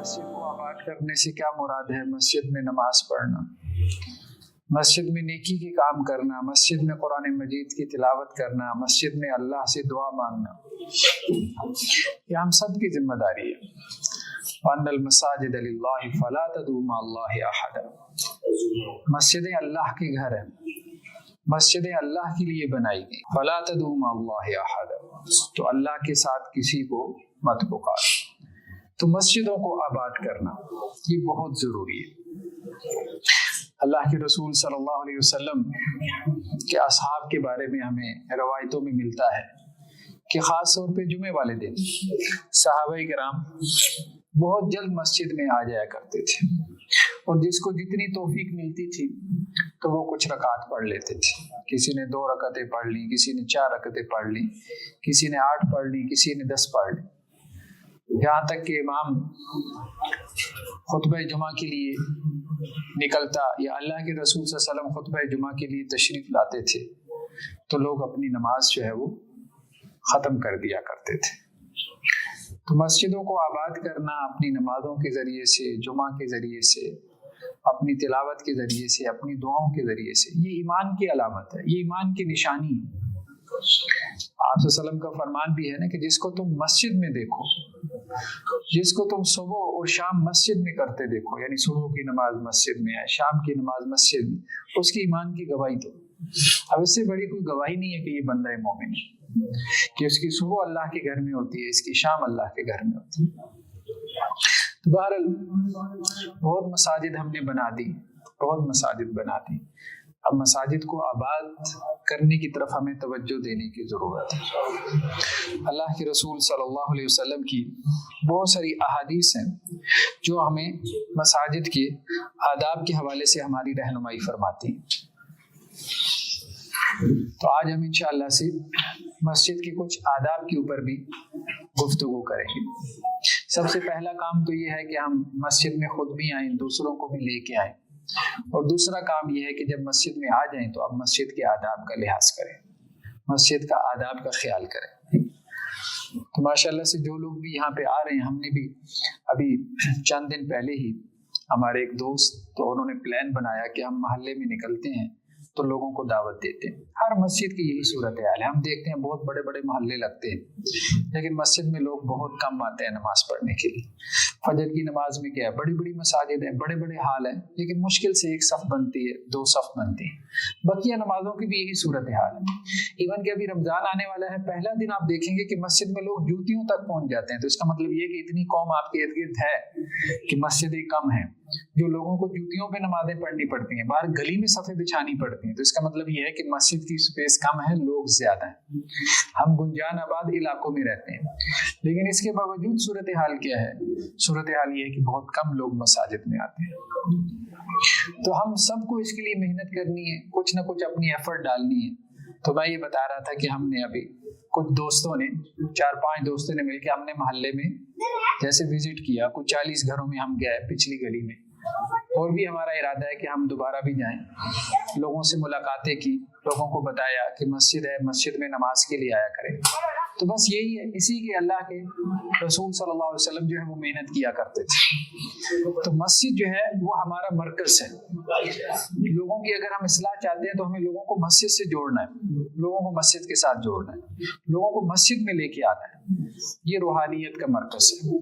مسجد کو آباد کرنے سے کیا مراد ہے؟ مسجد میں نماز پڑھنا، مسجد میں نیکی کے کام کرنا، مسجد میں قرآن مجید کی تلاوت کرنا، مسجد میں اللہ سے دعا مانگنا، یہ ہم سب کی ذمہ داری ہے۔ وَأَنَّ الْمَسَاجِدَ لِلَّهِ فَلَا تَدْعُوا مَعَ اللَّهِ أَحَدًا، مسجدیں اللہ کے گھر ہیں، مسجدیں اللہ کے لیے بنائی گئی۔ فَلَا تَدْعُوا مَعَ اللَّهِ أَحَدًا، تو اللہ کے ساتھ کسی کو مت پکار۔ تو مسجدوں کو آباد کرنا یہ بہت ضروری ہے۔ اللہ کے رسول صلی اللہ علیہ وسلم کے اصحاب کے بارے میں ہمیں روایتوں میں ملتا ہے کہ خاص طور پہ جمعے والے دن صحابہ کرام بہت جلد مسجد میں آ جایا کرتے تھے، اور جس کو جتنی توفیق ملتی تھی تو وہ کچھ رکعت پڑھ لیتے تھے۔ کسی نے 2 رکعتیں پڑھ لی، کسی نے 4 رکعتیں پڑھ لی، کسی نے 8 پڑھ لی، کسی نے 10 پڑھ لی، یہاں تک کہ امام خطبہ جمعہ کے لیے نکلتا یا اللہ کے رسول صلی اللہ علیہ وسلم خطبہ جمعہ کے لیے تشریف لاتے تھے تو لوگ اپنی نماز جو ہے وہ ختم کر دیا کرتے تھے۔ تو مسجدوں کو آباد کرنا اپنی نمازوں کے ذریعے سے، جمعہ کے ذریعے سے، اپنی تلاوت کے ذریعے سے، اپنی دعاؤں کے ذریعے سے، یہ ایمان کی علامت ہے، یہ ایمان کی نشانی ہے۔ آپ صلی اللہ علیہ وسلم کا فرمان بھی ہے نا کہ جس کو تم مسجد میں دیکھو، جس کو تم صبح اور شام مسجد میں کرتے دیکھو، یعنی صبح کی نماز مسجد میں ہے، شام کی نماز مسجد میں، اس کی ایمان کی گواہی دو۔ اب اس سے بڑی کوئی گواہی نہیں ہے کہ یہ بندہ مومن ہے، کہ اس کی صبح اللہ کے گھر میں ہوتی ہے، اس کی شام اللہ کے گھر میں ہوتی ہے۔ تو بہرحال بہت مساجد ہم نے بنا دی، بہت مساجد بنا دی، اب مساجد کو آباد کرنے کی طرف ہمیں توجہ دینے کی ضرورت ہے۔ اللہ کے رسول صلی اللہ علیہ وسلم کی بہت ساری احادیث ہیں جو ہمیں مساجد کے آداب کے حوالے سے ہماری رہنمائی فرماتی ہیں۔ تو آج ہم انشاءاللہ سے مسجد کے کچھ آداب کے اوپر بھی گفتگو کریں گے۔ سب سے پہلا کام تو یہ ہے کہ ہم مسجد میں خود بھی آئیں، دوسروں کو بھی لے کے آئیں، اور دوسرا کام یہ ہے کہ جب مسجد میں آ جائیں تو اب مسجد کے آداب کا لحاظ کریں، مسجد کا آداب کا خیال کریں۔ تو ماشاءاللہ سے جو لوگ بھی یہاں پہ آ رہے ہیں، ہم نے بھی ابھی چند دن پہلے ہی ہمارے ایک دوست تو انہوں نے پلان بنایا کہ ہم محلے میں نکلتے ہیں تو لوگوں کو دعوت دیتے ہیں۔ ہر مسجد کی یہی صورتحال ہے، ہم دیکھتے ہیں بہت بڑے بڑے محلے لگتے ہیں لیکن مسجد میں لوگ بہت کم آتے ہیں نماز پڑھنے کے لیے۔ فجر کی نماز میں کیا ہے، بڑی بڑی مساجد ہیں، بڑے بڑے حال ہیں، لیکن مشکل سے 1 صف بنتی ہے، 2 صف بنتی ہے۔ بقیہ نمازوں کی بھی یہی صورتحال ہے۔ ایون کہ ابھی رمضان آنے والا ہے، پہلا دن آپ دیکھیں گے کہ مسجد میں لوگ جوتیوں تک پہنچ جاتے ہیں، تو اس کا مطلب یہ کہ اتنی قوم آپ کے ارد گرد ہے کہ مسجدیں کم ہیں، جو لوگوں کو جوتیوں پہ نمازیں پڑھنی پڑتی ہیں، باہر گلی میں صفیں بچھانی پڑتی ہیں، تو اس کا مطلب یہ ہے کہ مسجد کی سپیس کم ہے، لوگ زیادہ ہیں۔ ہم گنجان آباد علاقوں میں رہتے ہیں، لیکن اس کے باوجود صورتحال کیا ہے؟ صورتحال یہ ہے کہ بہت کم لوگ مساجد میں آتے ہیں۔ تو ہم سب کو اس کے لیے محنت کرنی ہے، کچھ نہ کچھ اپنی ایفرٹ ڈالنی ہے۔ تو میں یہ بتا رہا تھا کہ ہم نے ابھی کچھ دوستوں نے 4-5 دوستوں نے مل کے ہم نے محلے میں جیسے وزٹ کیا، کچھ 40 گھروں میں ہم گئے پچھلی گلی میں، اور بھی ہمارا ارادہ ہے کہ ہم دوبارہ بھی جائیں، لوگوں سے ملاقاتیں کی، لوگوں کو بتایا کہ مسجد ہے، مسجد میں نماز کے لیے آیا کریں۔ تو بس یہی ہے، اسی کے اللہ کے رسول صلی اللہ علیہ وسلم جو ہے وہ محنت کیا کرتے تھے۔ تو مسجد جو ہے وہ ہمارا مرکز ہے۔ لوگوں کی اگر ہم اصلاح چاہتے ہیں تو ہمیں لوگوں کو مسجد سے جوڑنا ہے، لوگوں کو مسجد کے ساتھ جوڑنا ہے، لوگوں کو مسجد میں لے کے آنا ہے۔ یہ روحانیت کا مرکز ہے۔ رسول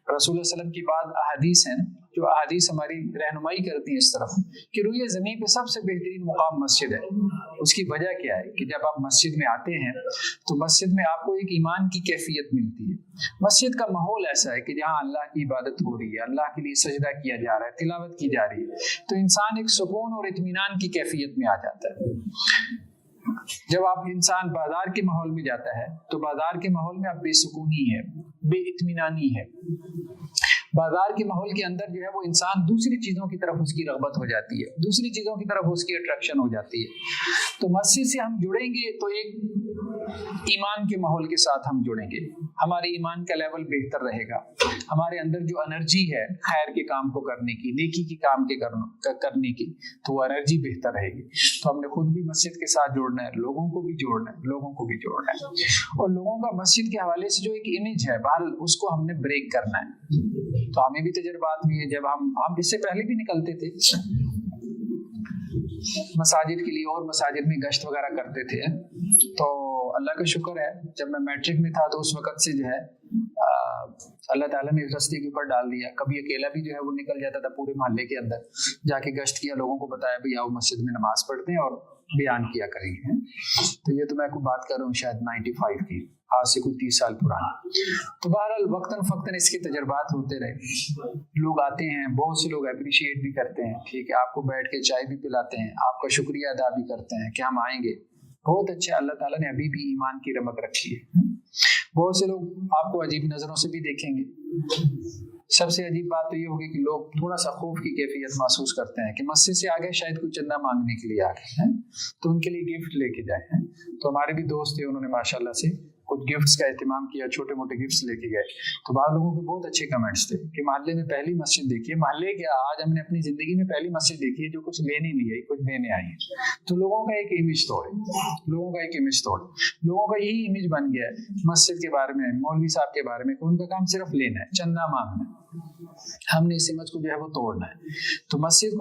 اللہ صلی اللہ علیہ وسلم کی بعض احادیث ہیں جو احادیث ہماری رہنمائی کرتی ہیں اس طرف کہ روئے زمین پہ سب سے بہترین مقام مسجد ہے۔ اس کی وجہ کیا ہے کہ جب آپ مسجد میں آتے ہیں تو مسجد میں آپ کو ایک ایمان کی کیفیت ملتی ہے۔ مسجد کا ماحول ایسا ہے کہ جہاں اللہ کی عبادت ہو رہی ہے، اللہ کے لیے سجدہ کیا جا رہا ہے، تلاوت کی جا رہی ہے، تو انسان ایک سکون اور اطمینان کی کیفیت میں آ جاتا ہے۔ جب آپ انسان بازار کے ماحول میں جاتا ہے تو بازار کے ماحول میں اب بے سکونی ہے، بے اطمینانی ہے۔ بازار کے ماحول کے اندر جو ہے وہ انسان دوسری چیزوں کی طرف اس کی رغبت ہو جاتی ہے، دوسری چیزوں کی طرف اس کی اٹریکشن ہو جاتی ہے۔ تو مسجد سے ہم جڑیں گے تو ایک ایمان کے ماحول کے ساتھ ہم جڑیں گے، हमारे ईमान का लेवल बेहतर रहेगा, हमारे अंदर जो एनर्जी है खैर के काम को करने की, नेकी के काम के करने की, तो वो एनर्जी बेहतर रहेगी। तो हमने खुद भी मस्जिद के साथ जोड़ना है, लोगों को भी जोड़ना है, लोगों को भी जोड़ना है। और लोगों का मस्जिद के हवाले से जो एक इमेज है बहरहाल उसको हमने ब्रेक करना है। तो हमें भी तजुर्बात हुई है, जब हम इससे पहले भी निकलते थे मसाजिद के लिए और मसाजिद में गश्त वगैरह करते थे। तो अल्लाह का शुक्र है, जब मैं मैट्रिक में था तो उस वक़्त से जो है अल्लाह ताला ने इस रस्ते के ऊपर डाल दिया। कभी अकेला भी जो है वो निकल जाता था पूरे मोहल्ले के अंदर, जाके गश्त किया, लोगों को बताया भाई आओ मस्जिद में नमाज पढ़ते हैं और बयान किया करेंगे। तो ये तो मैं आपको बात कर रहा हूँ शायद 95 की, आज से कोई 30 साल पुराना। तो बहरहाल वक्तन फ़क्तन इसके तजर्बात होते रहे, लोग आते हैं, बहुत से लोग अप्रिशिएट भी करते हैं, ठीक है, आपको बैठ के चाय भी पिलाते हैं, आपका शुक्रिया अदा भी करते हैं कि हम आएंगे, बहुत अच्छा, अल्लाह ताला ने अभी भी ईमान की रमक रखी है। बहुत से लोग आपको अजीब नज़रों से भी देखेंगे। सबसे अजीब बात तो ये होगी कि लोग थोड़ा सा खौफ की कैफियत महसूस करते हैं कि मस्जिद से आ गए, शायद कोई चंदा मांगने के लिए आ गए हैं, तो उनके लिए गिफ्ट लेके जाए। तो हमारे भी दोस्त थे, उन्होंने माशाल्लाह से कुछ गिफ्ट्स का एहतमाम किया, छोटे मोटे गिफ्ट्स लेके गए। तो बाद लोगों के बहुत अच्छे कमेंट्स थे कि मोहल्ले में पहली मस्जिद देखी है, मोहल्ले क्या, आज हमने अपनी जिंदगी में पहली मस्जिद देखी है जो कुछ लेने नहीं आई, कुछ देने आई है। तो लोगों का एक इमेज तोड़े, लोगों का एक इमेज तोड़े, लोगों का यही इमेज बन गया है मस्जिद के बारे में, मौलवी साहब के बारे में, उनका काम सिर्फ लेना है, चंदा मांगना है। हमने इस इमेज को जो है वो तोड़ना है। तो मस्जिद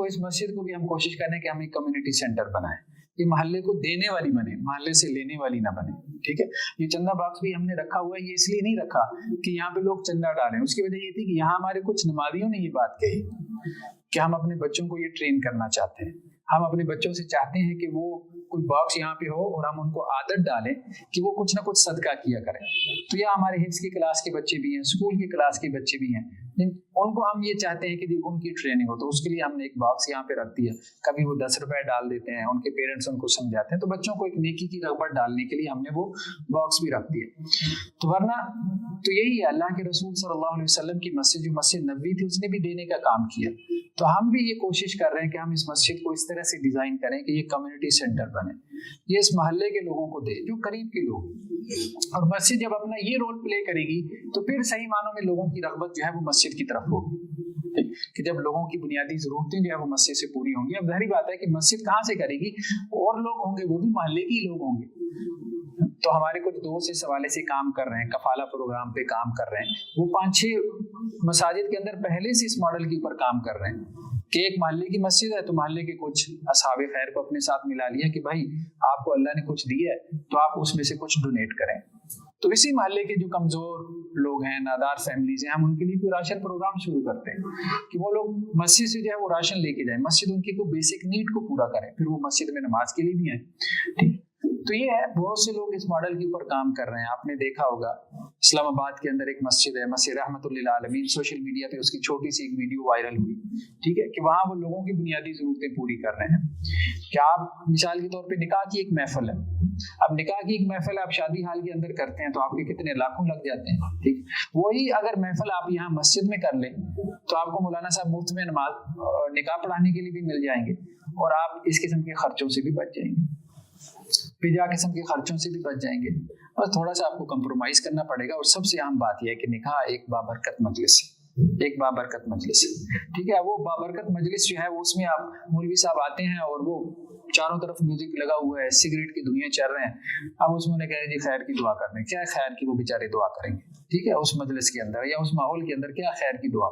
को भी हम कोशिश करें कि हम एक कम्युनिटी सेंटर बनाएं, ये मोहल्ले को देने वाली बने, मोहल्ले से लेने वाली ना बने, ठीक है। ये चंदा बॉक्स भी हमने रखा हुआ है, ये इसलिए नहीं रखा कि यहाँ पे लोग चंदा डालें, उसकी वजह ये थी कि यहाँ हमारे कुछ नमाजियों ने ये बात कही कि हम अपने बच्चों को ये ट्रेन करना चाहते हैं, हम अपने बच्चों से चाहते हैं कि वो कोई बॉक्स यहाँ पे हो और हम उनको आदत डालें कि वो कुछ ना कुछ सदका किया करें। तो यह हमारे हिफ्ज़ की क्लास के बच्चे भी हैं, स्कूल की क्लास के बच्चे भी हैं, उनको हम ये चाहते हैं कि उनकी ट्रेनिंग हो, तो उसके लिए हमने एक बॉक्स यहाँ पे रख दिया। कभी वो 10 रुपए डाल देते हैं, उनके पेरेंट्स उनको समझाते हैं, तो बच्चों को एक नेकी की रग़बत डालने के लिए हमने वो बॉक्स भी रख दिया। तो वरना तो यही है, अल्लाह के रसूल सल्लल्लाहु अलैहि वसल्लम की मस्जिद जो मस्जिद नबवी थी उसने भी देने का काम किया। तो हम भी ये कोशिश कर रहे हैं कि हम इस मस्जिद को इस तरह से डिज़ाइन करें कि ये कम्युनिटी सेंटर बने, ये इस मोहल्ले के लोगों को दे, जो करीब के लोग। और मस्जिद जब अपना ये रोल प्ले करेगी तो फिर सही मानों में लोगों की रग़बत जो है वो मस्जिद की तरफ होगी, कि जब लोगों की बुनियादी ज़रूरतें जो है वो मस्जिद से पूरी होंगी। अब ज़ाहिर बात है कि मस्जिद कहाँ से करेगी, और लोग होंगे, वो भी मोहल्ले के ही लोग होंगे। तो हमारे कुछ दोस्त इस हवाले से काम कर रहे हैं, कफाला प्रोग्राम पे काम कर रहे हैं, वो 5-6 मसाजिद के अंदर पहले से इस मॉडल के ऊपर काम कर रहे हैं कि एक मोहल्ले की मस्जिद है तो मोहल्ले के कुछ असहाबे खैर को अपने साथ मिला लिया कि भाई आपको अल्लाह ने कुछ दिया है तो आप उसमें से कुछ डोनेट करें। तो इसी मोहल्ले के जो कमजोर लोग हैं, नादार फैमिलीज हैं, हम उनके लिए कोई राशन प्रोग्राम शुरू करते हैं कि वो लोग मस्जिद से जो है वो राशन लेके जाए, मस्जिद उनकी कोई बेसिक नीड को पूरा करे, फिर वो मस्जिद में नमाज के लिए भी आए। ठीक, तो ये है, बहुत से लोग इस मॉडल के ऊपर काम कर रहे हैं। आपने देखा होगा इस्लामाबाद के अंदर एक मस्जिद है, मस्जिद रहमतुल लिल आलमीन, सोशल मीडिया पे उसकी छोटी सी एक वीडियो वायरल हुई, ठीक है, कि वहाँ वो लोगों की बुनियादी जरूरतें पूरी कर रहे हैं। क्या आप मिसाल के तौर पे निकाह की एक महफिल है, अब निकाह की एक महफिल आप शादी हाल के अंदर करते हैं तो आपके कितने लाखों लग जाते हैं, ठीक। वही अगर महफिल आप यहाँ मस्जिद में कर लें तो आपको मौलाना साहब मुफ्त में नमाज निकाह पढ़ाने के लिए भी मिल जाएंगे और आप इस किस्म के खर्चों से भी बच जाएंगे, पिजा किस्म के खर्चों से भी बच जाएंगे। बस थोड़ा सा आपको कंप्रोमाइज करना पड़ेगा। और सबसे अहम बात यह है कि निकाह एक बाबरकत मजलिस है, एक बाबरकत मजलिस है, ठीक है। वो बाबरकत मजलिस जो है वो उसमें आप मौलवी साहब आते हैं और वो चारों तरफ म्यूजिक लगा हुआ है, सिगरेट की धुएं चल रहे हैं, अब उसमें उन्हें कहे जी खैर की दुआ करने, क्या खैर की वो बेचारे दुआ करेंगे, ठीक है, उस मजलिस के अंदर या उस माहौल के अंदर क्या खैर की दुआ।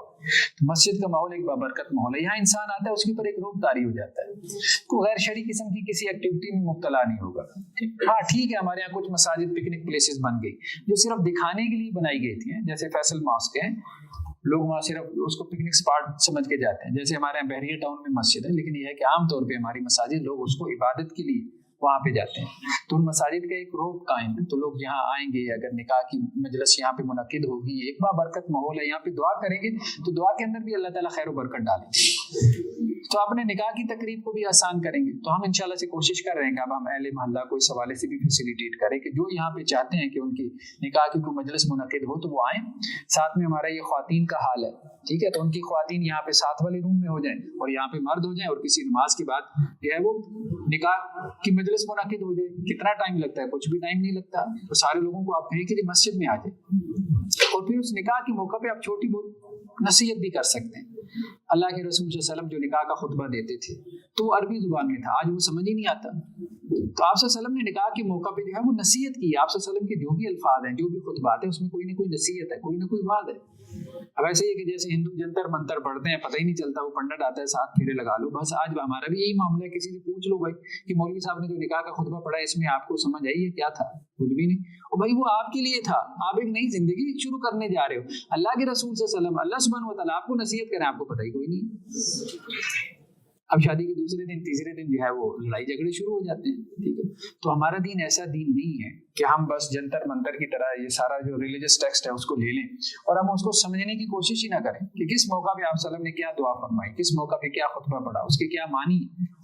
तो मस्जिद का माहौल एक बाबरकत माहौल है, यहाँ इंसान आता है उसके ऊपर एक रूप तारी हो जाता है, कोई गैर शरई किस्म की किसी एक्टिविटी में मुब्तला नहीं होगा, ठीक। हाँ ठीक है, हमारे यहाँ कुछ मसाजिद पिकनिक प्लेसेस बन गई जो सिर्फ दिखाने के लिए बनाई गई थी, जैसे फैसल मॉस्क है, लोग वहाँ सिर्फ उसको पिकनिक स्पॉट समझ के जाते हैं। जैसे हमारे यहाँ बहरिया टाउन में मस्जिद है, लेकिन यह है कि आमतौर पे हमारी मसाजिद लोग उसको इबादत के लिए वहाँ पे जाते हैं, तो उन मसाजिद का एक रूप कायम है। तो लोग यहाँ आएंगे, अगर निकाह की मजलिस यहाँ पे मुनक्किद होगी, एक बाबरकत माहौल है, यहाँ पे दुआ करेंगे तो दुआ के अंदर भी अल्लाह ताला खैर व बरकत डालेंगे। तो अपने निकाह की तकरीब को भी आसान करेंगे। तो हम इंशाल्लाह से कोशिश कर रहे हैं कि अब हम अहले मोहल्ला को इस हवाले से भी फैसिलिटेट करें कि जो यहाँ पे चाहते हैं कि उनकी निकाह की कोई मजलिस मुनक़िद हो तो वो आएँ। साथ में हमारा ये ख्वातीन का हाल है, ठीक है, तो उनकी ख्वातीन यहाँ पे साथ वाले रूम में हो जाएं और यहाँ पे मर्द हो जाएं और किसी नमाज के बाद जो है वो निकाह की मजलिस मुनक़िद हो जाए। कितना टाइम लगता है? कुछ भी टाइम नहीं लगता। तो सारे लोगों को आप कहें कि मस्जिद में आ जाए और फिर उस निकाह के मौका पे आप छोटी बहुत नसीहत भी कर सकते हैं। अल्लाह के रसूल सल्लल्लाहु अलैहि वसल्लम जो निकाह का खुतबा देते थे तो वो अरबी जुबान में था, आज वो समझ ही नहीं आता। तो आप सल्लल्लाहु अलैहि वसल्लम ने निकाह के मौका पे जो है वो नसीहत की। आप सल्लल्लाहु अलैहि वसल्लम के जो भी अल्फाज हैं, जो भी खुतबात है, उसमें कोई ना कोई नसीहत है, कोई ना कोई बात है। अब ऐसे ही कि जैसे हिंदू जंतर मंतर पढ़ते हैं, पता ही नहीं चलता, वो पंडित आता है साथ फेरे लगा लो बस। आज हमारा भी यही मामला है। किसी से पूछ लो भाई कि मौलवी साहब ने जो निकाह का खुतबा पढ़ा है इसमें आपको समझ आई है? क्या था? कुछ भी नहीं। और भाई वो आपके लिए था, आप एक नई जिंदगी शुरू करने जा रहे हो। अल्लाह के रसूल सल्लल्लाहु अलैहि वसल्लम, अल्लाह सुब्हानहू व तआला आपको नसीहत करें, आपको पता ही कोई नहीं। अब शादी के दूसरे दिन तीसरे दिन जो है वो लड़ाई झगड़े शुरू हो जाते हैं, ठीक है। तो हमारा दीन ऐसा दीन नहीं है कि हम बस जंतर मंतर की तरह ये सारा जो रिलीजियस टेक्स्ट है उसको ले लें और हम उसको समझने की कोशिश ही ना करें कि किस मौका पे आप सल्लम ने क्या दुआ फरमाई, किस मौका पे क्या खुतबा पढ़ा, उसके क्या मानी,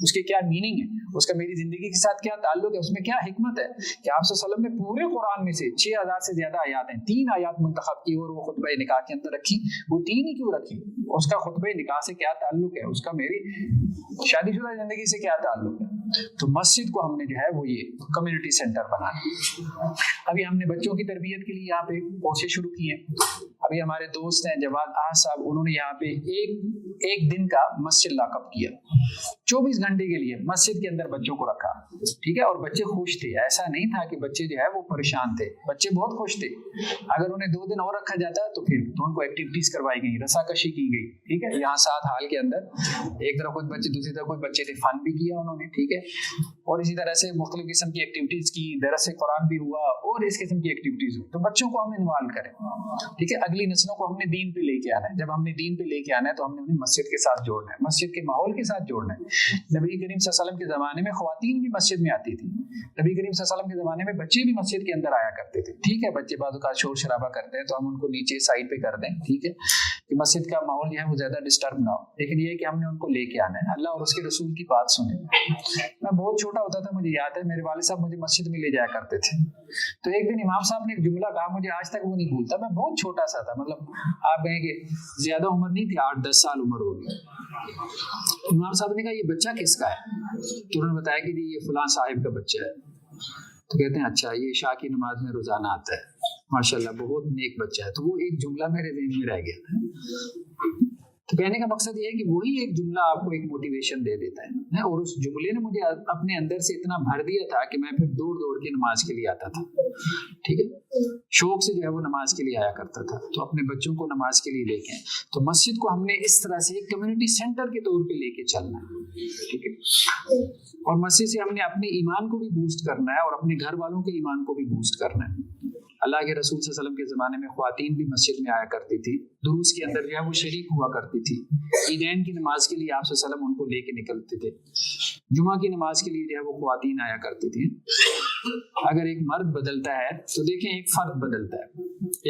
उसके क्या मीनिंग है, उसका मेरी जिंदगी के साथ क्या ताल्लुक है, उसमें क्या हिकमत है। कि आप सल्लम ने पूरे कुरान में से 6000 से ज्यादा आयात हैं, 3 आयात मुंतखब की और वो खुतबा निकाह के अंदर रखी। वो 3 ही क्यों रखी? उसका खुतबा निकाह से क्या ताल्लुक है, उसका मेरी शादीशुदा जिंदगी से क्या ताल्लुक है। तो मस्जिद को हमने जो है वो ये कम्युनिटी सेंटर बनाया। अभी हमने बच्चों की तरबियत के लिए यहाँ पे कोर्सेज शुरू किए हैं। अभी हमारे दोस्त हैं जवाद आज साहब, उन्होंने यहाँ पे एक दिन का मस्जिद लॉकअप किया, 24 घंटे के लिए मस्जिद के अंदर बच्चों को रखा, ठीक है। और बच्चे खुश थे, ऐसा नहीं था कि बच्चे जो है वो परेशान थे, बच्चे बहुत खुश थे। अगर उन्हें 2 दिन और रखा जाता तो फिर तो उनको एक्टिविटीज करवाई गई, रस्साकशी की गई, ठीक है। यहाँ 7 हाल के अंदर एक तरफ कुछ बच्चे, दूसरी तरफ कुछ बच्चे थे, फन भी किया उन्होंने, ठीक है। और इसी तरह से मुख्तलिफ किस्म की एक्टिविटीज की, दरस कुरान भी हुआ और इस किस्म की एक्टिविटीज हुई। तो बच्चों को हम इन्वॉल्व करें, ठीक है। अगली नस्लों को हमने दीन पे लेके आना है। जब हमने दीन पे लेके आना है तो हमने उन्हें मस्जिद के साथ जोड़ना है, मस्जिद के माहौल के साथ जोड़ना है। नबी करीम सल्लल्लाहु अलैहि वसल्लम के ज़माने में ख़वातीन भी मस्जिद में आती थी। नबी करीम सल्लल्लाहु अलैहि वसल्लम के ज़माने में बच्चे भी मस्जिद के अंदर आया करते थे, ठीक है। बच्चे बाज़ औक़ात शोर शराबा करते हैं तो हम उनको नीचे साइड पे कर दें, ठीक है, कि मस्जिद का माहौल जो है वो ज़्यादा डिस्टर्ब ना हो। लेकिन ये है कि हमने उनको लेके आना है, अल्लाह और उसके रसूल की बात सुने। मैं बहुत छोटा होता था, मुझे याद है मेरे वालिद साहब मुझे मस्जिद में ले जाया करते थे। तो एक दिन इमाम साहब ने एक जुमला कहा, मुझे आज तक वो नहीं भूलता। मैं बहुत छोटा सा था, मतलब आप कहें कि ज्यादा उम्र नहीं थी, 8-10 साल उम्र होगी। इमाम साहब ने कहा ये बच्चा किसका है? तो उन्होंने बताया कि ये फलां साहिब का बच्चा है। तो कहते हैं अच्छा, ये इशा की नमाज में रोजाना आता है, माशाल्लाह बहुत नेक बच्चा है। तो वो एक जुमला मेरे ज़हन में रह गया। तो कहने का मकसद ये है कि वही एक जुमला आपको एक मोटिवेशन दे देता है। और उस जुमले ने मुझे अपने अंदर से इतना भर दिया था कि मैं फिर दौड़ दौड़ के नमाज के लिए आता था, ठीक है। शौक से जो है वो नमाज के लिए आया करता था। तो अपने बच्चों को नमाज के लिए लेके आए। तो मस्जिद को हमने इस तरह से एक कम्युनिटी सेंटर के तौर पे लेके चलना है, ठीक है। और मस्जिद से हमने अपने ईमान को भी बूस्ट करना है और अपने घर वालों के ईमान को भी बूस्ट करना है। अल्लाह के रसूल सल्लल्लाहु अलैहि वसल्लम के ज़माने में ख्वातीन भी मस्जिद में आया करती थी, दुरूस के अंदर जो है वो शरीक हुआ करती थी। ईदैन की नमाज के लिए आप सल्लल्लाहु अलैहि वसल्लम उनको लेके निकलते थे। जुमा की नमाज के लिए जो है वो ख्वातीन आया करती थी। अगर एक मर्द बदलता है तो देखें एक फर्द बदलता है।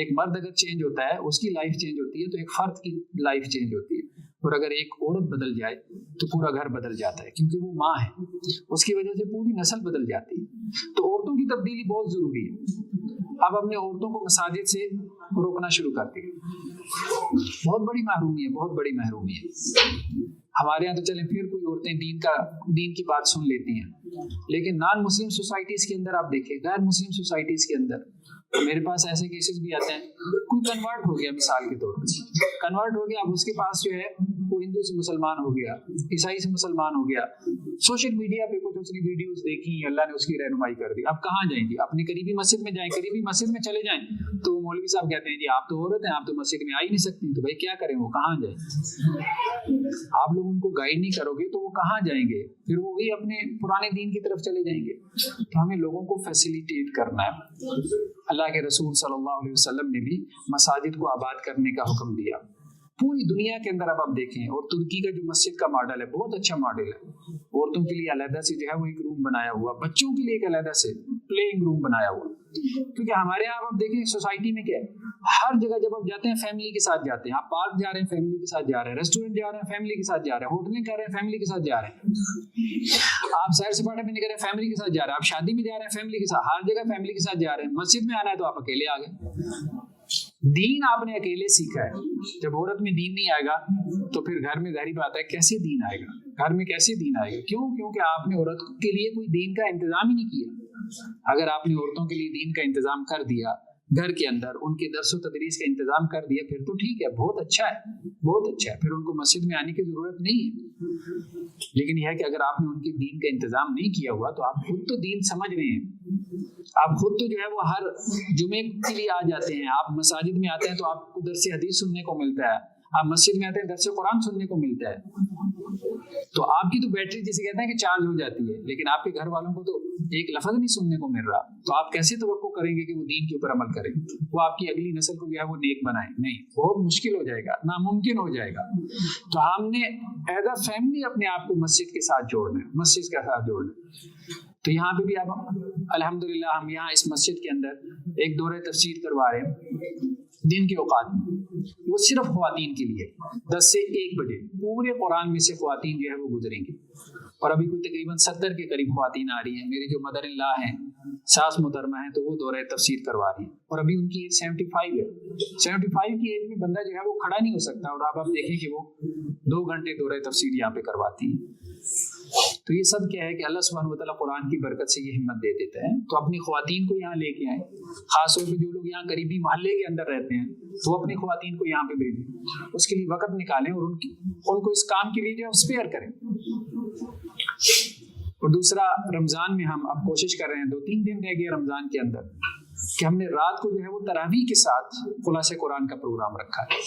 एक मर्द अगर चेंज होता है, उसकी लाइफ चेंज होती है, तो एक फर्द की लाइफ चेंज होती है। और अगर एक औरत बदल जाए तो पूरा घर बदल जाता है, क्योंकि वो माँ है, उसकी वजह से पूरी नस्ल बदल जाती है। तो औरतों की तब्दीली बहुत जरूरी है। अब हमने औरतों को मसाजिद से रोकना शुरू कर दिया। बहुत बड़ी महरूमी है, बहुत बड़ी महरूमी है। हमारे यहाँ तो चले फिर कोई औरतें दीन की बात सुन लेती हैं, लेकिन नॉन मुस्लिम सोसाइटीज के अंदर आप देखिए, गैर मुस्लिम सोसाइटीज के अंदर तो मेरे पास ऐसे केसेस भी आते हैं, कोई कन्वर्ट हो गया, मिसाल के तौर पर कन्वर्ट हो गया, अब उसके पास जो है वो हिंदू से मुसलमान हो गया, ईसाई से मुसलमान हो गया, सोशल मीडिया पे कुछ उसने वीडियोस देखी, अल्लाह ने उसकी रहनुमाई कर दी। अब कहाँ जाएंगे? अपनी करीबी मस्जिद में जाएं, करीबी मस्जिद में चले जाएं तो मौलवी साहब कहते हैं जी आप तो औरत हैं, आप तो मस्जिद में आ ही नहीं सकती। तो भाई क्या करें, वो कहाँ जाए? आप लोग उनको गाइड नहीं करोगे तो वो कहाँ जाएंगे? फिर वो भी अपने पुराने दीन की तरफ चले जाएंगे। तो हमें लोगों को फैसिलिटेट करना है। अल्लाह के रसूल सल्लल्लाहु अलैहि वसल्लम ने भी मसाजिद को आबाद करने का हुक्म दिया। पूरी दुनिया के अंदर अब आप देखें, और तुर्की का जो मस्जिद का मॉडल है बहुत अच्छा मॉडल है। औरतों के लिए अलहदा से जो है वो एक रूम बनाया हुआ, बच्चों के लिए एक अलहदा से, प्लेइंग रूम बनाया हुआ। क्योंकि हमारे यहाँ आप देखें सोसाइटी में क्या है, हर जगह जब आप जाते हैं फैमिली के साथ जाते हैं, आप पार्क जा रहे हैं फैमिली के साथ जा रहे हैं, रेस्टोरेंट जा रहे हैं फैमिली के साथ जा रहे हैं, होटलें कर रहे हैं फैमिली के साथ जा रहे हैं, आप सैर सपाटा भी नहीं कर रहे हैं फैमिली के साथ जा रहे हैं, आप शादी में जा रहे हैं फैमिली के साथ, हर जगह फैमिली के साथ जा रहे हैं। मस्जिद में आना है तो आप अकेले आ गए। दीन आपने अकेले सीखा है। जब औरत में दीन नहीं आएगा तो फिर घर में जाहिर बात है कैसे दीन आएगा, घर में कैसे दीन आएगा? क्यों? क्योंकि आपने औरत के लिए कोई दीन का इंतजाम ही नहीं किया। अगर आपने औरतों के लिए दीन का इंतजाम कर दिया, घर के अंदर उनके दर्सो तदरीस का इंतजाम कर दिया, फिर तो ठीक है, बहुत अच्छा है, बहुत अच्छा है, फिर उनको मस्जिद में आने की जरूरत नहीं है। लेकिन यह है कि अगर आपने उनके दीन का इंतजाम नहीं किया हुआ तो आप खुद तो दीन समझ रहे हैं, आप खुद तो जो है वो हर जुमे के लिए आ जाते हैं, आप मसाजिद में आते हैं तो आपको दर्स हदीस सुनने को मिलता है, आप मस्जिद में आते हैं दर्स कुरान सुनने को मिलता है, तो आपकी तो बैटरी जिसे कहते हैं कि चार्ज हो जाती है, लेकिन आपके घर वालों को तो एक लफ्ज नहीं सुनने को मिल रहा, तो आप कैसे तवक्को करेंगे कि वो दीन के ऊपर अमल करें, वो आपकी अगली नस्ल को जो है वो नेक बनाए? नहीं, बहुत मुश्किल हो जाएगा, नामुमकिन हो जाएगा। तो हमने एज अ फैमिली अपने आप को मस्जिद के साथ जोड़ना है, मस्जिद के साथ जोड़ना है। तो यहाँ पे भी अब अल्हम्दुलिल्लाह हम यहाँ इस मस्जिद के अंदर एक दौरे तफसीर करवा रहे हैं दिन के औकात में, वो सिर्फ ख्वातीन के लिए 10 से 1 बजे पूरे कुरान में से ख्वातीन जो है वो गुजरेंगी। और अभी कोई तकरीबन 70 के करीब ख्वातीन आ रही हैं, मेरी जो मदर इन लॉ हैं, सास मुहतरमा हैं, तो वो दौरे तफसीर करवा रही हैं। और अभी उनकी एज 75 है। 75 की एज में बंदा जो है वो खड़ा नहीं हो सकता, और आप देखें कि वो 2 घंटे दौरे तफसीर यहाँ पे करवाती हैं। तो ये सब क्या है कि अल्लाह सुब्हानहू व तआला कुरान की बरकत से ये हिम्मत दे देता है। तो अपनी ख्वातीन को यहाँ लेके आए, खासतौर पे जो लोग यहाँ करीबी मोहल्ले के अंदर रहते हैं तो अपनी ख्वातीन को यहाँ पे भेजें, उसके लिए वक्त निकालें और उनको इस काम के लिए जो है स्पेयर करें। और दूसरा, रमज़ान में हम अब कोशिश कर रहे हैं, 2-3 दिन रह गए रमज़ान के अंदर, कि हमने रात को जो है वो तरावीह के साथ खुलासे कुरान का प्रोग्राम रखा है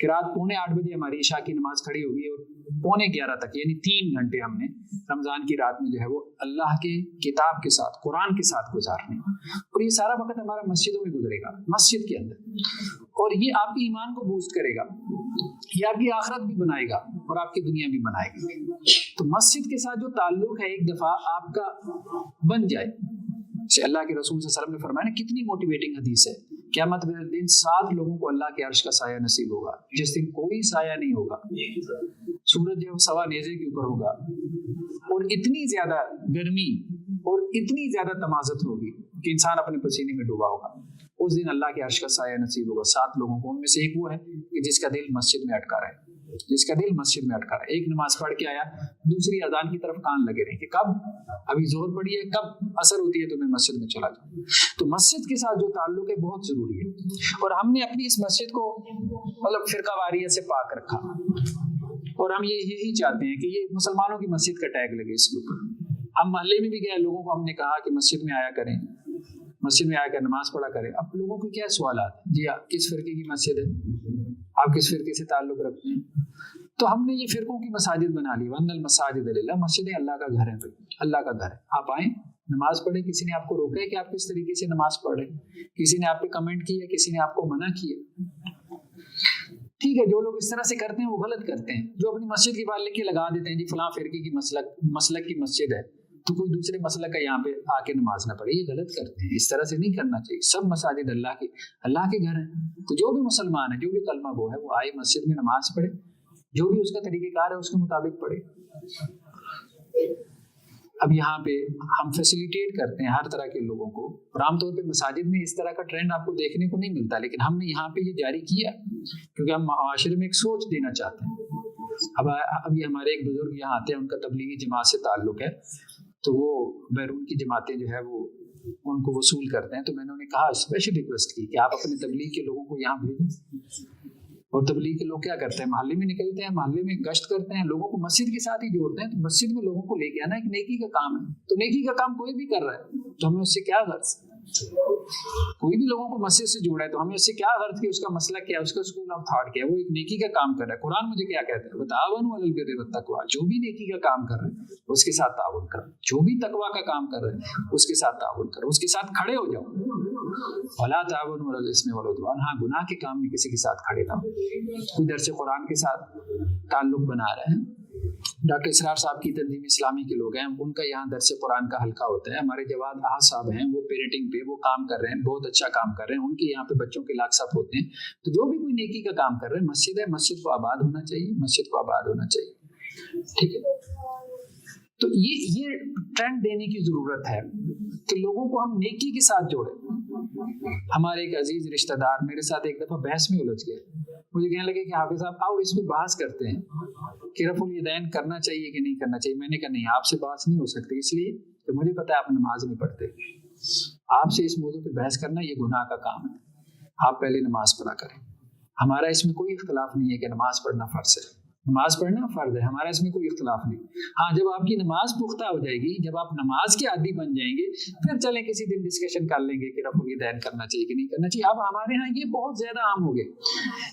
कि रात 7:45 बजे हमारी इशा की नमाज खड़ी होगी और 11:45 तक, यानी 3 घंटे हमने रमज़ान की रात में जो है वो अल्लाह के किताब के साथ, कुरान के साथ गुजारने। और ये सारा वक्त हमारा मस्जिदों में गुजरेगा, मस्जिद के अंदर, और ये आपके ईमान को बूस्ट करेगा, ये आपकी आखिरत भी बनाएगा और आपकी दुनिया भी बनाएगा। तो मस्जिद के साथ जो ताल्लुक है एक दफ़ा आपका बन जाए, जैसे अल्लाह के रसूल सल्लल्लाहु अलैहि वसल्लम ने फरमाया ना, कितनी मोटिवेटिंग हदीस है, क़यामत के दिन 7 लोगों को अल्लाह के अर्श का साया नसीब होगा, जिस दिन कोई साया नहीं होगा, सूरज जो सवा नेज़े के ऊपर होगा, और इतनी ज्यादा गर्मी और इतनी ज्यादा तमाज़त होगी कि इंसान अपने पसीने में डूबा होगा। उस दिन अल्लाह के अर्श का साया नसीब होगा 7 लोगों को। उनमें से एक वो है कि जिसका दिल मस्जिद में अटका रहे, जिसका दिल मस्जिद में अटका रहे। एक नमाज पढ़ के आया, दूसरी अजान की तरफ कान लगे रहे कि कब अभी जोहर पड़ी है, कब असर होती है, तो मैं मस्जिद में चला जाऊँ। तो मस्जिद के साथ जो ताल्लुक है बहुत जरूरी है। और हमने अपनी इस मस्जिद को मतलब फिरकावारियत से पाक रखा, और हम यही चाहते हैं कि ये मुसलमानों की मस्जिद का टैग लगे इसके ऊपर। हम मोहल्ले में भी गए, लोगों को हमने कहा कि मस्जिद में आया करें, मस्जिद में आकर नमाज पढ़ा करें। अब लोगों को क्या सवाल आते हैं, जी आप किस फिरके की मस्जिद है, आप किस फिरके से ताल्लुक रखते हैं? तो हमने ये फिरकों की मसाजिद बना ली। वन्नल मसाजिद लिल्लाह, मस्जिदें अल्लाह का घर है, अल्लाह का घर है। आप आए, नमाज पढ़े, किसी ने आपको रोका है कि आप किस तरीके से नमाज पढ़ रहे, किसी ने आप पे कमेंट किया, किसी ने आपको मना किया। ठीक है, जो लोग इस तरह से करते हैं वो गलत करते हैं। जो अपनी मस्जिद की बात लेके लगा देते हैं जी फलां फिरके की मसलक की मस्जिद है, तो कोई दूसरे मसलक का यहाँ पे आके नमाज ना पढ़े, ये गलत करते हैं। इस तरह से नहीं करना चाहिए। सब मसाजिद अल्लाह के घर हैं। तो जो भी मुसलमान है, जो भी कलमा गो है, वो आए मस्जिद में नमाज पढ़े, जो भी उसका तरीक़ेकार है उसके मुताबिक पढ़े। अब यहाँ पे हम फैसिलिटेट करते हैं हर तरह के लोगों को, और आमतौर पे मसाजिद में इस तरह का ट्रेंड आपको देखने को नहीं मिलता, लेकिन हमने यहाँ पे ये जारी किया क्योंकि हम माशरे में एक सोच देना चाहते हैं। अब ये हमारे एक बुजुर्ग यहाँ आते हैं, उनका तबलीगी जमात से ताल्लुक है, तो वो बैरून की जमातें जो है वो उनको वसूल करते हैं। तो मैंने उन्हें कहा, स्पेशल रिक्वेस्ट की कि आप अपने तबलीग के लोगों को यहाँ भेजें। और तबलीग के लोग क्या करते हैं, मोहल्ले में निकलते हैं, मोहल्ले में गश्त करते हैं, लोगों को मस्जिद के साथ ही जोड़ते हैं। तो मस्जिद में लोगों को लेके आना एक नेकी का काम है। तो नेकी का काम कोई भी कर रहा है तो हमें उससे क्या गर्ज, कोई भी लोगों को मस्जिद से जोड़ा है तो हमें उससे क्या गर्ज कि उसका मसला क्या है, उसका स्कूल ऑफ थॉट क्या है, वो एक नेकी का काम कर रहा है। कुरान मुझे क्या कहता है, बतावनु अलल बिर्रि वत्तक़वा, जो भी नेकी का काम कर रहे हैं उसके साथ ताउन करो, जो भी तकवा का काम कर रहे हैं उसके साथ ताउन करो, उसके साथ खड़े हो जाओ। वला ताउनु अलल इस्मि वल उद्वान, हाँ गुनाह के काम में किसी के साथ खड़े ना हो। कोई दर्स कुरान के साथ ताल्लुक बना रहे हैं ڈاکٹر اسرار صاحب کی تنظیم اسلامی کے لوگ ہیں, ان کا یہاں درس قرآن کا حلقہ ہوتا ہے. ہمارے جواد احد صاحب ہیں, وہ پیرنٹنگ پہ وہ کام کر رہے ہیں, بہت اچھا کام کر رہے ہیں. ان کے یہاں پہ بچوں کے لاکھ صاحب ہوتے ہیں. تو جو بھی کوئی نیکی کا کام کر رہے ہیں, مسجد ہے, مسجد کو آباد ہونا چاہیے, مسجد کو آباد ہونا چاہیے. ٹھیک ہے, تو یہ ٹرینڈ دینے کی ضرورت ہے کہ لوگوں کو ہم نیکی کے ساتھ جوڑیں. ہمارے ایک عزیز رشتہ دار میرے ساتھ ایک دفعہ بحث میں الجھ گئے. مجھے کہنے لگے کہ حافظ صاحب آؤ اس پہ بحث کرتے ہیں کہ رفع الیدین کرنا چاہیے کہ نہیں کرنا چاہیے. میں نے کہا نہیں, آپ سے بحث نہیں ہو سکتی, اس لیے کہ مجھے پتا ہے آپ نماز نہیں پڑھتے. آپ سے اس موضوع پہ بحث کرنا یہ گناہ کا کام ہے. آپ پہلے نماز پڑھا کریں. ہمارا اس میں کوئی اختلاف نہیں ہے کہ نماز پڑھنا فرض ہے, نماز پڑھنا فرض ہے, ہمارا اس میں کوئی اختلاف نہیں. ہاں, جب آپ کی نماز پختہ ہو جائے گی, جب آپ نماز کے عادی بن جائیں گے, پھر چلیں کسی دن ڈسکشن کر لیں گے کہ رفع الیدین کرنا چاہیے کہ نہیں کرنا چاہیے. اب ہمارے ہاں یہ بہت زیادہ عام ہو گئے.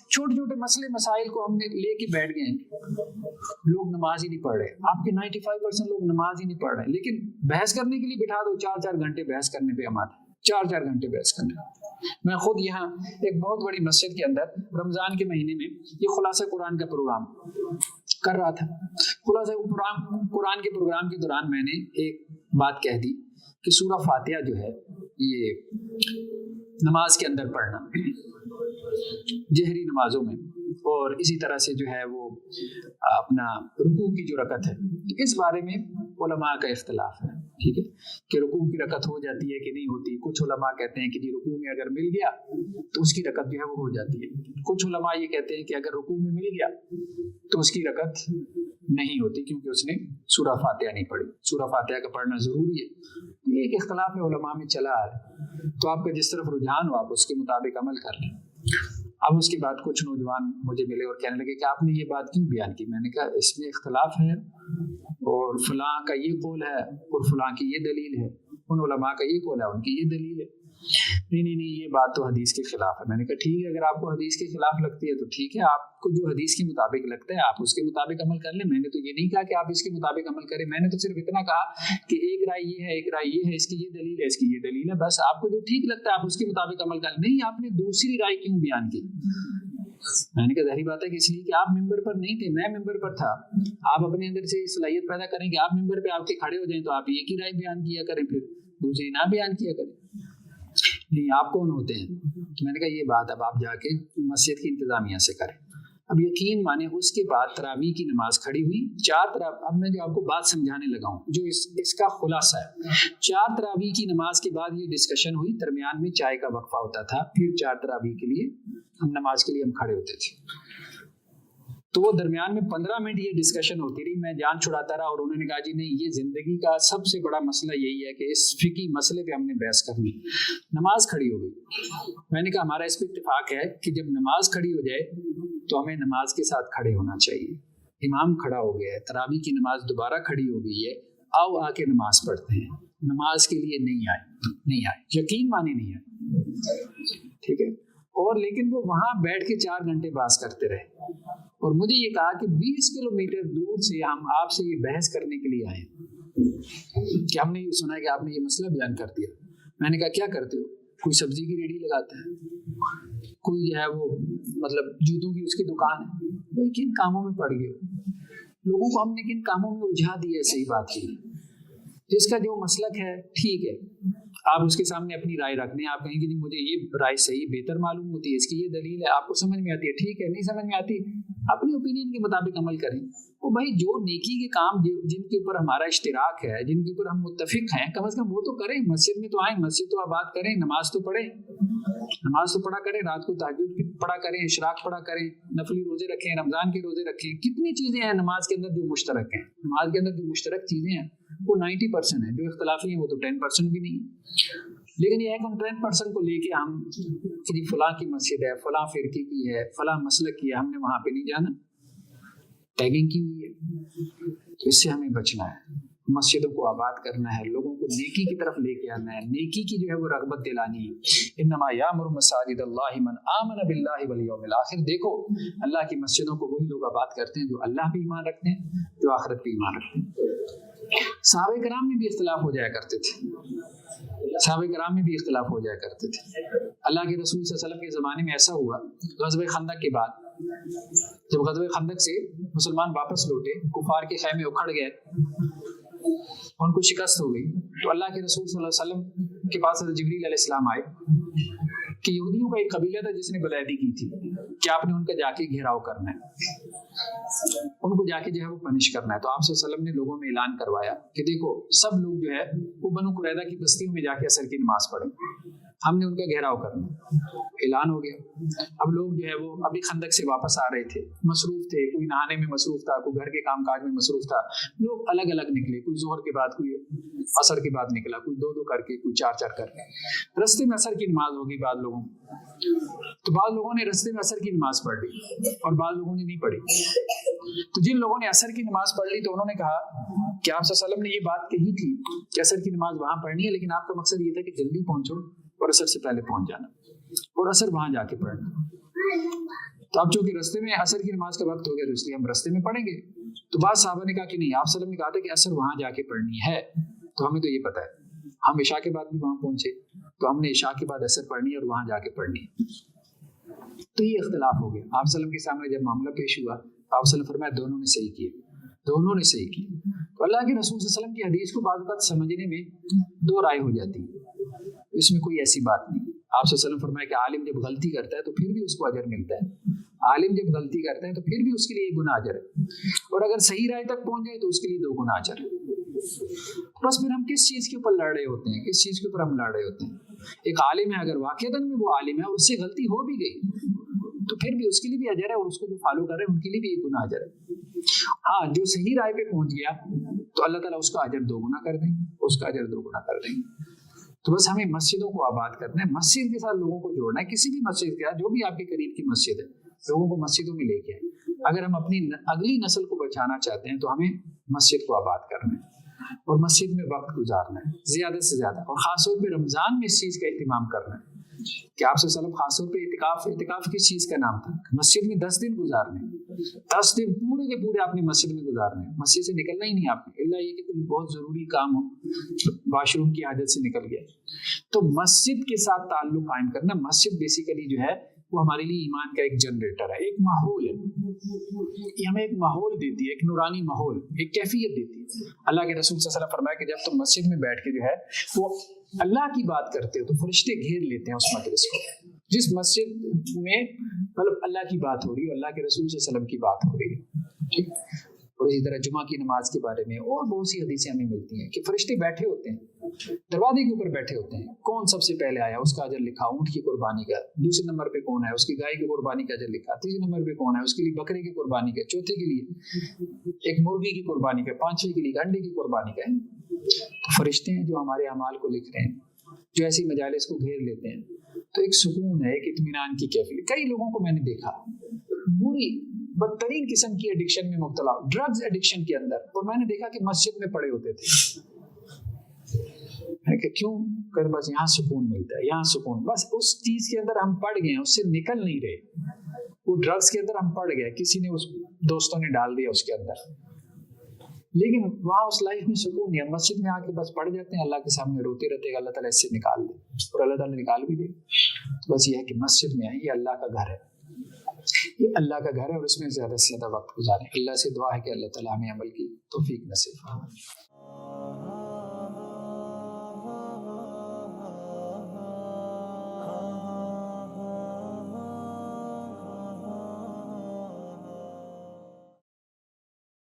چھوٹے چھوٹے مسئلے مسائل کو ہم نے لے کے بیٹھ گئے ہیں. لوگ نماز ہی نہیں پڑھ رہے. آپ کے 95% لوگ نماز ہی نہیں پڑھ رہے, لیکن بحث کرنے کے لیے بٹھا دو, 4 گھنٹے بحث کرنے پہ ہم آتے ہیں, 4 گھنٹے بحث کرنے. میں خود یہاں ایک بہت بڑی مسجد کے اندر رمضان کے مہینے میں یہ خلاصہ قرآن کا پروگرام کر رہا تھا. خلاصہ قرآن کے پروگرام کے دوران میں نے ایک بات کہہ دی کہ سورہ فاتحہ جو ہے یہ نماز کے اندر پڑھنا, جہری نمازوں میں, اور اسی طرح سے جو ہے وہ اپنا رکوع کی جو رکعت ہے, اس بارے میں علماء کا اختلاف ہے. ٹھیک ہے, کہ رکوع کی رکعت ہو جاتی ہے کہ نہیں ہوتی. کچھ علماء کہتے ہیں کہ جی رکوع میں اگر مل گیا تو اس کی رکعت جو ہے وہ ہو جاتی ہے. کچھ علماء یہ کہتے ہیں کہ اگر رکوع میں مل گیا تو اس کی رکعت نہیں ہوتی کیونکہ اس نے سورہ فاتحہ نہیں پڑھی. سورہ فاتحہ کا پڑھنا ضروری ہے. یہ ایک اختلاف علماء میں چلا آ رہا ہے, تو آپ کا جس طرف رجحان ہو آپ اس کے مطابق عمل کر لیں. اب اس کے بعد کچھ نوجوان مجھے ملے اور کہنے لگے کہ آپ نے یہ بات کیوں بیان کی. میں نے کہا اس میں اختلاف ہے, اور فلاں کا یہ قول ہے اور فلاں کی یہ دلیل ہے, ان علماء کا یہ قول ہے, ان کی یہ دلیل ہے. نہیں یہ بات تو حدیث کے خلاف ہے. میں نے کہا ٹھیک ہے, اگر آپ کو حدیث کے خلاف لگتی ہے تو ٹھیک ہے, آپ کو جو حدیث کے مطابق لگتا ہے آپ اس کے مطابق عمل کر لیں. میں نے تو یہ نہیں کہا کہ آپ اس کے مطابق عمل کریں. میں نے تو صرف اتنا کہا کہ ایک رائے یہ ہے, ایک رائے یہ ہے, اس کی یہ دلیل ہے, اس کی یہ دلیل ہے. بس آپ کو جو ٹھیک لگتا ہے آپ اس کے مطابق عمل کر لیں. نہیں, آپ نے دوسری رائے کیوں بیان کی؟ میں نے کہا ظاہری بات ہے کہ اس لیے کہ آپ ممبر پر نہیں تھے, میں ممبر پر تھا. آپ اپنے اندر سے صلاحیت پیدا کریں کہ آپ ممبر پہ آپ کے کھڑے ہو جائیں تو آپ ایک ہی رائے بیان کیا کریں, پھر دوسری نہ بیان کیا کریں. نہیں, آپ کون ہوتے ہیں؟ میں نے کہا یہ بات اب آپ جا کے مسجد کی انتظامیہ سے کریں. اب یقین مانے اس کے بعد تراویح کی نماز کھڑی ہوئی 4 تراویح. اب میں جو آپ کو بات سمجھانے لگا ہوں جو اس کا خلاصہ ہے, 4 تراویح کی نماز کے بعد یہ ڈسکشن ہوئی. درمیان میں چائے کا وقفہ ہوتا تھا, پھر 4 تراویح کے لیے ہم نماز کے لیے ہم کھڑے ہوتے تھے. تو وہ درمیان میں 15 منٹ یہ ڈسکشن ہوتی رہی. میں جان چھڑاتا رہا اور انہوں نے کہا جی نہیں, یہ زندگی کا سب سے بڑا مسئلہ یہی ہے کہ اس فقہی مسئلے پہ ہم نے بحث کرنی. نماز کھڑی ہو گئی. میں نے کہا ہمارا اس پہ اتفاق ہے کہ جب نماز کھڑی ہو جائے تو ہمیں نماز کے ساتھ کھڑے ہونا چاہیے. امام کھڑا ہو گیا ہے, تراویح کی نماز دوبارہ کھڑی ہو گئی ہے, آؤ آ کے نماز پڑھتے ہیں. نماز کے لیے نہیں آئے, یقین مانے نہیں آئے. ٹھیک ہے, اور لیکن وہ وہاں بیٹھ کے 4 گھنٹے بحث کرتے رہے, اور مجھے یہ کہا کہ 20 کلومیٹر دور سے ہم آپ سے یہ بحث کرنے کے لیے آئے کہ ہم نے یہ سنا ہے کہ آپ نے یہ مسئلہ بیان کر دیا. میں نے کہا کیا کرتے ہو؟ کوئی سبزی کی ریڑھی لگاتا ہے, کوئی جو ہے وہ مطلب جوتوں کی اس کی دکان ہے. بھائی کن کاموں میں پڑ گئے ہو؟ لوگوں کو ہم نے کن کاموں میں الجھا دیا ہے. صحیح بات کی, جس کا جو مسلک ہے ٹھیک ہے, آپ اس کے سامنے اپنی رائے رکھ دیں. آپ کہیں کہ مجھے یہ رائے صحیح بہتر معلوم ہوتی ہے, اس کی یہ دلیل ہے, آپ کو سمجھ میں آتی ہے, ٹھیک ہے. نہیں سمجھ میں آتی, اپنی اوپینین کے مطابق عمل کریں. وہ بھائی جو نیکی کے کام جن کے اوپر ہمارا اشتراک ہے, جن کے اوپر ہم متفق ہیں, کم از کم وہ تو کریں. مسجد میں تو آئیں, مسجد تو آباد کریں, نماز تو پڑھیں, نماز تو پڑھا کریں, رات کو تہجد کی پڑھا کریں, اشراق پڑھا کریں, نفلی روزے رکھیں, رمضان کے روزے رکھیں. کتنی چیزیں ہیں نماز کے اندر جو مشترک ہیں. نماز کے اندر جو مشترک چیزیں ہیں وہ 90% ہیں, جو اختلافی ہیں وہ تو 10% بھی نہیں ہے. لیکن یہ ہے کہ ہم 10% کو لے کے ہم کہ فلاں کی مسجد ہے, فلاں فرقے کی ہے, فلاں مسلک کی ہے, ہم نے وہاں پہ نہیں جانا. ٹیگنگ کی ہوئی ہے, تو اس سے ہمیں بچنا ہے. مسجدوں کو آباد کرنا ہے, لوگوں کو نیکی کی طرف لے کے آنا ہے, نیکی کی جو ہے وہ رغبت دلانی ہے. انما یامر مساجد اللہ من آمن باللہ والیوم الآخر. دیکھو اللہ کی مسجدوں کو وہی لوگ آباد کرتے ہیں جو اللہ پہ ایمان رکھتے ہیں, جو آخرت پہ ایمان رکھتے ہیں. صحابہ کرام میں بھی اختلاف ہو جایا کرتے تھے, صحابہ کرام میں بھی اختلاف ہو جایا کرتے تھے. اللہ کے رسول صلی اللہ علیہ وسلم کے زمانے میں ایسا ہوا, غزوہ خندق کے بعد جب غزوہ خندق سے مسلمان واپس لوٹے، کفار کے خیمے اکھڑ گئے، ان کو شکست ہو گئی، تو اللہ کے رسول صلی اللہ علیہ وسلم کے پاس حضرت جبریل علیہ السلام آئے کہ یہودیوں کا ایک قبیلہ تھا جس نے بلادی کی تھی کہ آپ نے ان کا جا کے گھیراؤ کرنا ہے، ان کو جا کے جو ہے وہ پنش کرنا ہے۔ تو آپ صلی اللہ علیہ وسلم نے لوگوں میں اعلان کروایا کہ دیکھو سب لوگ جو ہے وہ بنو قریظہ کی بستیوں میں جا کے عصر کی نماز پڑھیں، ہم نے ان کا گھیراؤ کرنا۔ اعلان ہو گیا۔ اب لوگ جو ہے وہ ابھی خندق سے واپس آ رہے تھے، مصروف تھے، کوئی نہانے میں مصروف تھا، کوئی گھر کے کام کاج میں مصروف تھا، لوگ الگ الگ نکلے، کوئی ظہر کے بعد، کوئی عصر کے بعد نکلا، کوئی دو کر کے، کوئی چار کر کے۔ رستے میں عصر کی نماز ہوگی بعض لوگوں، تو بعض لوگوں نے رستے میں عصر کی نماز پڑھ لی اور بعض لوگوں نے نہیں پڑھی۔ تو جن لوگوں نے عصر کی نماز پڑھ لی تو انہوں نے کہا کہ آپ صلی اللہ علیہ وسلم نے یہ بات کہی تھی کہ عصر کی نماز وہاں پڑھنی ہے، لیکن آپ کا مقصد یہ تھا کہ جلدی پہنچو اور عصر سے پہلے پہنچ جانا اور عصر وہاں جا کے پڑھنا۔ تو اب چونکہ رستے میں عصر کی نماز کا وقت ہو گیا تو اس لیے ہم رستے میں پڑھیں گے۔ تو بعض صحابہ نے کہا کہ نہیں، آپ صلی اللہ علیہ وسلم نے کہا تھا کہ عصر وہاں جا کے پڑھنی ہے، تو ہمیں تو یہ پتہ ہے، ہم عشاء کے بعد بھی وہاں پہنچے تو ہم نے عشاء کے بعد عصر پڑھنی ہے اور وہاں جا کے پڑھنی ہے۔ تو یہ اختلاف ہو گیا۔ آپ صلی اللہ علیہ وسلم کے سامنے جب معاملہ پیش ہوا تو آپ صلی اللہ علیہ وسلم فرمایا دونوں نے صحیح کیے، دونوں نے صحیح کیے۔ تو اللہ کے رسول صلی اللہ علیہ وسلم کی حدیث کو بعض اوقات سمجھنے میں دو رائے ہو جاتی ہے، اس میں کوئی ایسی بات نہیں۔ آپ صلی اللہ علیہ وسلم فرمایا کہ عالم جب غلطی کرتا ہے تو پھر بھی اس کو اجر ملتا ہے، عالم جب غلطی کرتا ہے تو پھر بھی اس کے لیے 1 گنا اجر ہے، اور اگر صحیح رائے تک پہنچ جائے تو اس کے لیے 2 گنا اجر ہے۔ بس پھر ہم کس چیز کے اوپر لڑ رہے ہوتے ہیں، کس چیز کے اوپر ہم لڑ رہے ہوتے ہیں۔ ایک عالم ہے، اگر واقعتاً میں وہ عالم ہے اور اس سے غلطی ہو بھی گئی تو پھر بھی اس کے لیے بھی اجر ہے، اور اس کو جو فالو کر رہے ہیں ان کے لیے بھی 1 گنا اجر ہے۔ ہاں، جو صحیح رائے پہ پہنچ گیا تو اللہ تعالیٰ اس کا اجر 2 گنا کر دیں گے، اس کا اجر 2 گنا کر دیں گے۔ تو بس ہمیں مسجدوں کو آباد کرنا ہے، مسجد کے ساتھ لوگوں کو جوڑنا ہے، کسی بھی مسجد کے ساتھ، جو بھی آپ کے قریب کی مسجد ہے، لوگوں کو مسجدوں میں لے کے آئیں۔ اگر ہم اپنی اگلی نسل کو بچانا چاہتے ہیں تو ہمیں مسجد کو آباد کرنا ہے اور مسجد میں وقت گزارنا ہے زیادہ سے زیادہ، اور خاص طور پہ رمضان میں اس چیز کا اہتمام کرنا ہے کہ آپ صلی اللہ علیہ وسلم خاص طور پہ اعتکاف کس چیز کا نام تھا؟ مسجد میں 10 دن گزارنے، 10 دن پورے کے پورے آپ نے مسجد میں گزارنے، مسجد سے نکلنا ہی نہیں آپ نے، اللہ یہ کہ کوئی بہت ضروری کام ہو، واش روم کی حاجت سے نکل گیا۔ تو مسجد کے ساتھ تعلق قائم کرنا، مسجد بیسیکلی جو ہے وہ ہمارے لیے ایمان کا ایک جنریٹر ہے، ایک ماحول ہے، یہ ہمیں ایک ماحول دیتی ہے، ایک نورانی ماحول، ایک کیفیت دیتی ہے۔ اللہ کے رسول صلی اللہ علیہ وسلم فرمایا کہ جب تم مسجد میں بیٹھ کے جو ہے وہ اللہ کی بات کرتے ہو تو فرشتے گھیر لیتے ہیں اس مجلس کو۔ جس مسجد میں مطلب اللہ کی بات ہو رہی ہے، اللہ کے رسول صلی اللہ علیہ وسلم کی بات ہو رہی ہے، ٹھیک۔ اور اسی طرح جمعہ کی نماز کے بارے میں اور بہت سی حدیثیں ہمیں ملتی ہیں کہ فرشتے بیٹھے ہوتے ہیں، دروازے کے اوپر بیٹھے ہوتے ہیں، کون سب سے پہلے آیا اس کا اجر لکھا، اونٹ کی قربانی کا، دوسرے نمبر پہ کون ہے اس کی گائے کی قربانی کا اجر لکھا، تیسرے نمبر پہ کون ہے اس کے لیے بکرے کی قربانی کا، چوتھے کے لیے ایک مرغی کی قربانی کا، پانچویں کے لیے انڈے کی قربانی کا ہے۔ تو فرشتے ہیں جو ہمارے اعمال کو لکھ رہے ہیں، جو ایسی مجالس کو گھیر لیتے ہیں، تو ایک سکون ہے، ایک اطمینان کی کیفیت۔ کئی لوگوں کو میں نے دیکھا بری بدترین قسم کی ایڈکشن میں مبتلا، ڈرگز ایڈکشن کے اندر، اور میں نے دیکھا کہ مسجد میں پڑے ہوتے تھے۔ کہ کیوں؟ کہ بس یہاں سکون ملتا ہے، یہاں سکون، بس اس چیز کے اندر ہم پڑ گئے ہیں، اس سے نکل نہیں رہے، وہ ڈرگز کے اندر ہم پڑ گئے، کسی نے اس دوستوں نے ڈال دیا اس کے اندر، لیکن وہاں اس لائف میں سکون نہیں ہے۔ مسجد میں آ کے بس پڑھ جاتے ہیں، اللہ کے سامنے روتے رہتے ہیں، اللہ تعالیٰ اس سے نکال دے، اور اللہ تعالیٰ نکال بھی دے۔ بس یہ ہے کہ مسجد میں آئیں، یہ اللہ کا گھر ہے، یہ اللہ کا گھر ہے، اور اس میں زیادہ سے زیادہ وقت گزاریں۔ اللہ سے دعا ہے کہ اللہ تعالیٰ ہمیں عمل کی توفیق نصیب فرمائے۔